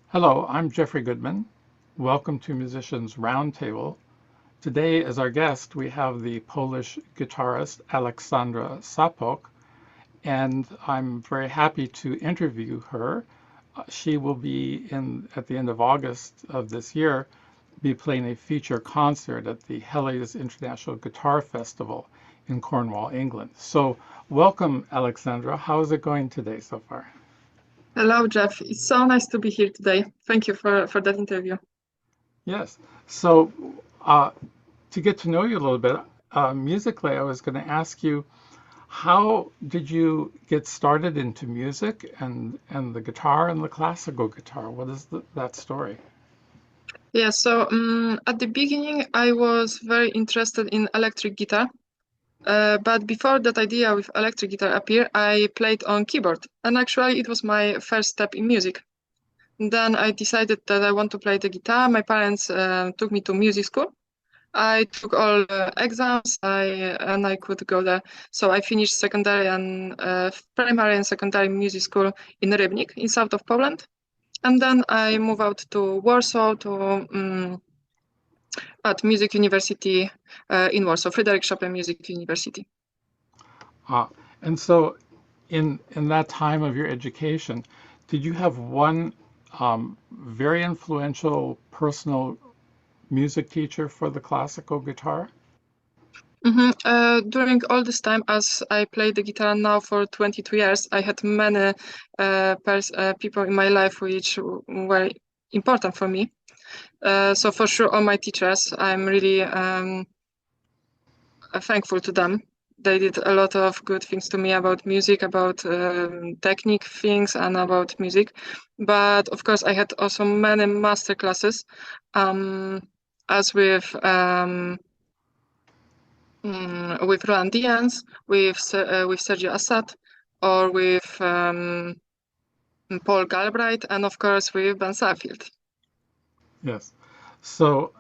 Hello, I'm Jeffrey Goodman. Welcome to Musicians Roundtable. Today, as our guest, we have the Polish guitarist Aleksandra Sapok, and I'm very happy to interview her. She will be at the end of August of this year, be playing a feature concert at the Hellys International Guitar Festival in Cornwall, England. So, welcome, Aleksandra. How is it going today so far? Hello, Jeff. It's so nice to be here today. Thank you for that interview. Yes. So, uh, to get to know you a little bit, musically, I was going to ask you, how did you get started into music and the guitar and the classical guitar? What is that story? Yeah, so at the beginning, I was very interested in electric guitar. But before that idea with electric guitar appeared, I played on keyboard. And actually, it was my first step in music. And then I decided that I want to play the guitar. My parents took me to music school. I took all exams, and I could go there. So I finished secondary and primary and secondary music school in Rybnik, in south of Poland. And then I moved out to Warsaw at Music University in Warsaw, Fryderyk Chopin Music University. Uh, and so, in that time of your education, did you have one very influential personal music teacher for the classical guitar? During all this time, as I played the guitar now for 22 years, I had many people in my life which were important for me. So for sure, all my teachers, I'm really thankful to them. They did a lot of good things to me about music, about technique things, and about music. But of course, I had also many master classes, as with Roland Dians, with Sergio Assad, or with Paul Galbraith, and of course with Ben Saffield. Yes. So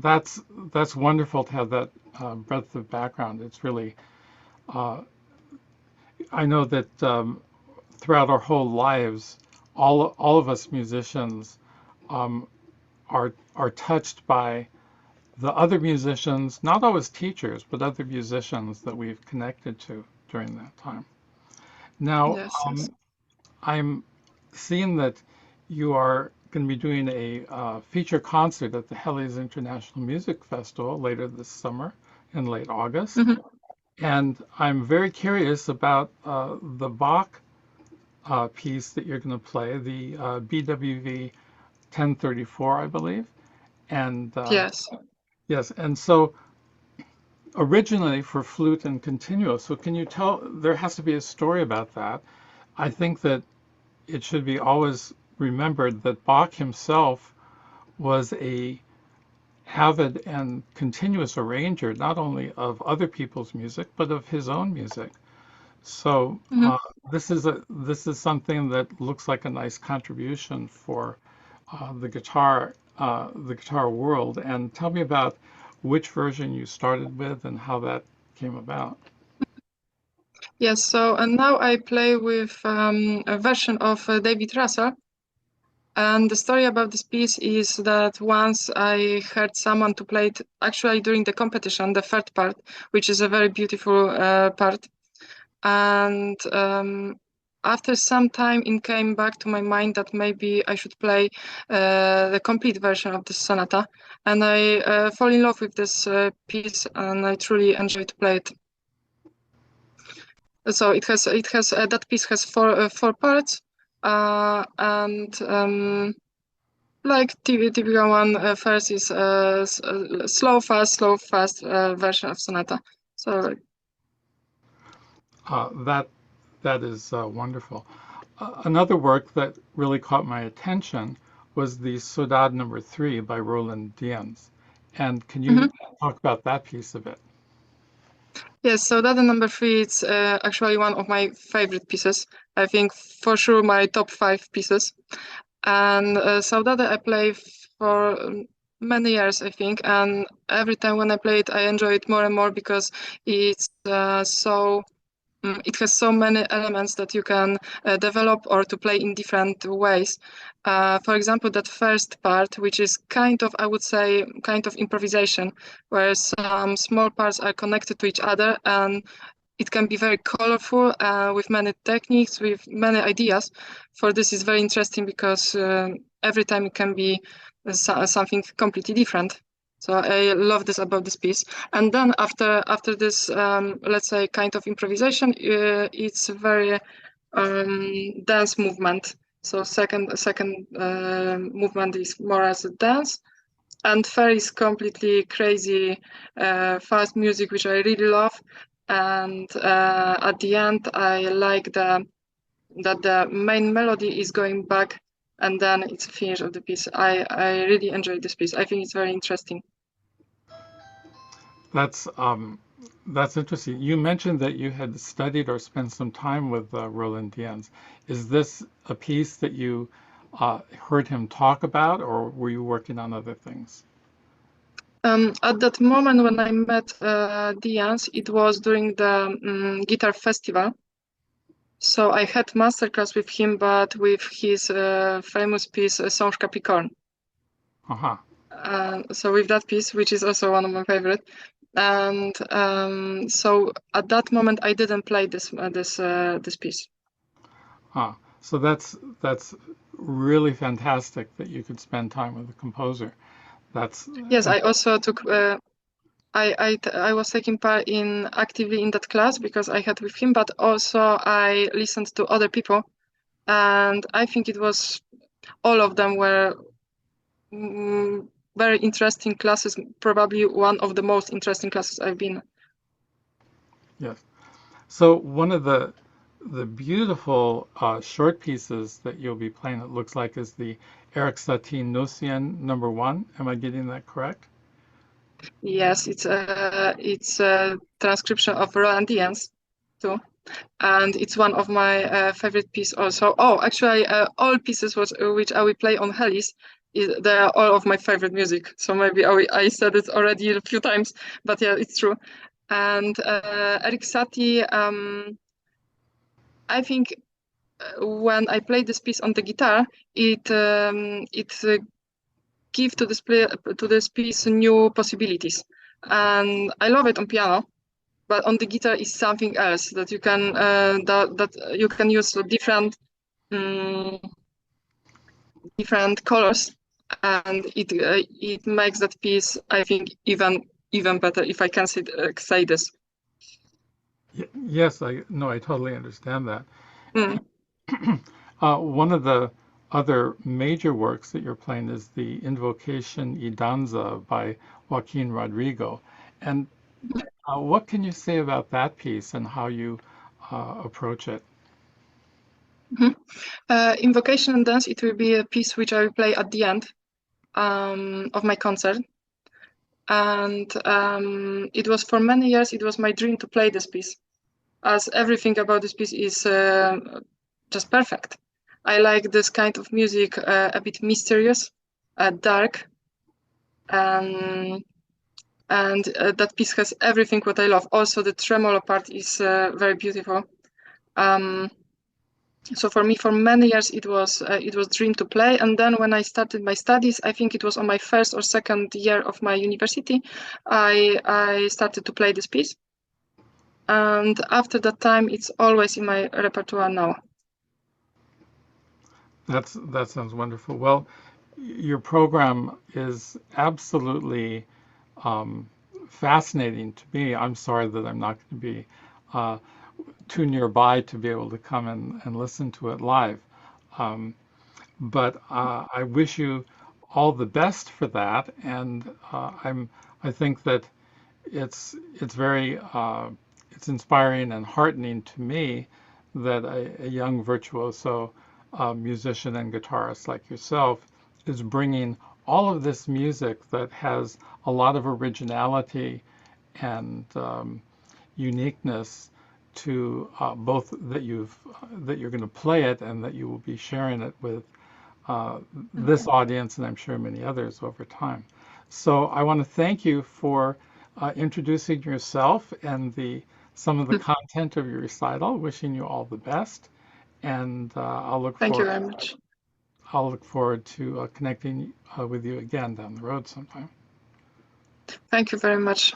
that's wonderful to have that breadth of background. It's really uh, I know that throughout our whole lives, all of us musicians um, are touched by the other musicians, not always teachers, but other musicians that we've connected to during that time. Now, Yes, yes. I'm seeing that you are going to be doing a feature concert at the Hellys International Music Festival later this summer in late August. Mhm. And I'm very curious about the Bach piece that you're going to play, the BWV 1034, I believe. And Yes. yes, and so originally for flute and continuo. So can you tell, there has to be a story about that. I think that it should be always remembered that Bach himself was a avid and continuous arranger, not only of other people's music, but of his own music. So Mhm. this is something that looks like a nice contribution for the guitar world. And tell me about which version you started with and how that came about. Yes. So and now I play with a version of David Russell. And the story about this piece is that once I heard someone to play it actually during the competition, the third part, which is a very beautiful part. And after some time, it came back to my mind that maybe I should play the complete version of this sonata. And I fall in love with this piece, and I truly enjoy to play it. So it has that piece has four parts, and like typical one, first is slow fast version of sonata. So That that is wonderful. Another work that really caught my attention was the Saudade Number 3 by Roland Diens. And can mhm. you talk about that piece of it? Yes, so that number three is actually one of my favorite pieces. I think for sure my top five pieces. And so that I play for many years, I think. And every time when I play it, I enjoy it more and more because it's so it has so many elements that you can develop or to play in different ways. For example, that first part, which is kind of, I would say, kind of improvisation, where some small parts are connected to each other, and it can be very colorful with many techniques, with many ideas. For this is very interesting because every time it can be something completely different. So I love this about this piece. And then after this, let's say, kind of improvisation, it's very dance movement. So second movement is more as a dance, and third is completely crazy, fast music, which I really love. And at the end, I like that the main melody is going back, and then it's a finish of the piece. I really enjoy this piece. I think it's very interesting. That's interesting. You mentioned that you had studied or spent some time with Roland Diens. Is this a piece that you heard him talk about, or were you working on other things? At that moment when I met Diens, it was during the guitar festival. So I had masterclass with him, but with his famous piece, Songe Capricorn. Uh-huh. So with that piece, which is also one of my favorite. And so at that moment, I didn't play this piece. So that's really fantastic that you could spend time with the composer. Yes, I also took. I was taking part actively in that class because I had with him, but also I listened to other people, and I think it was all of them were very interesting classes. Probably one of the most interesting classes I've been. Yes. So one of the beautiful short pieces that you'll be playing, it looks like, is the Eric Satie Nocien number 1. Am I getting that correct? Yes, it's a transcription of Roland Diens too, and it's one of my favorite pieces also. Oh, actually, all pieces which I will play on Hellys, they are all of my favorite music. So maybe I said it already a few times, but yeah, it's true. And Eric Satie, I think when I play this piece on the guitar, it give to this piece new possibilities, and I love it on piano. But on the guitar is something else that you can that you can use different colors, and it makes that piece, I think, even better, if I can say this. Yes, I totally understand that. Mm. One of the other major works that you're playing is the Invocation y Danza by Joaquin Rodrigo. And what can you say about that piece and how you approach it? Invocation and Dance, it will be a piece which I will play at the end of my concert. And it was for many years, it was my dream to play this piece, as everything about this piece is just perfect. I like this kind of music, a bit mysterious, dark, and that piece has everything what I love. Also, the tremolo part is very beautiful. So for me, for many years, it was dream to play. And then when I started my studies, I think it was on my first or second year of my university, I started to play this piece. And after that time, it's always in my repertoire now. That sounds wonderful. Well, your program is absolutely fascinating to me. I'm sorry that I'm not going to be too nearby to be able to come and listen to it live. But I wish you all the best for that, and I think that it's very it's inspiring and heartening to me that a young virtuoso musician and guitarist like yourself is bringing all of this music that has a lot of originality and uniqueness to both that you're going to play it and that you will be sharing it with this audience and I'm sure many others over time. So I want to thank you for introducing yourself and the some of the content of your recital. Wishing you all the best, and Thank you very much. I'll look forward to connecting with you again down the road sometime. Thank you very much.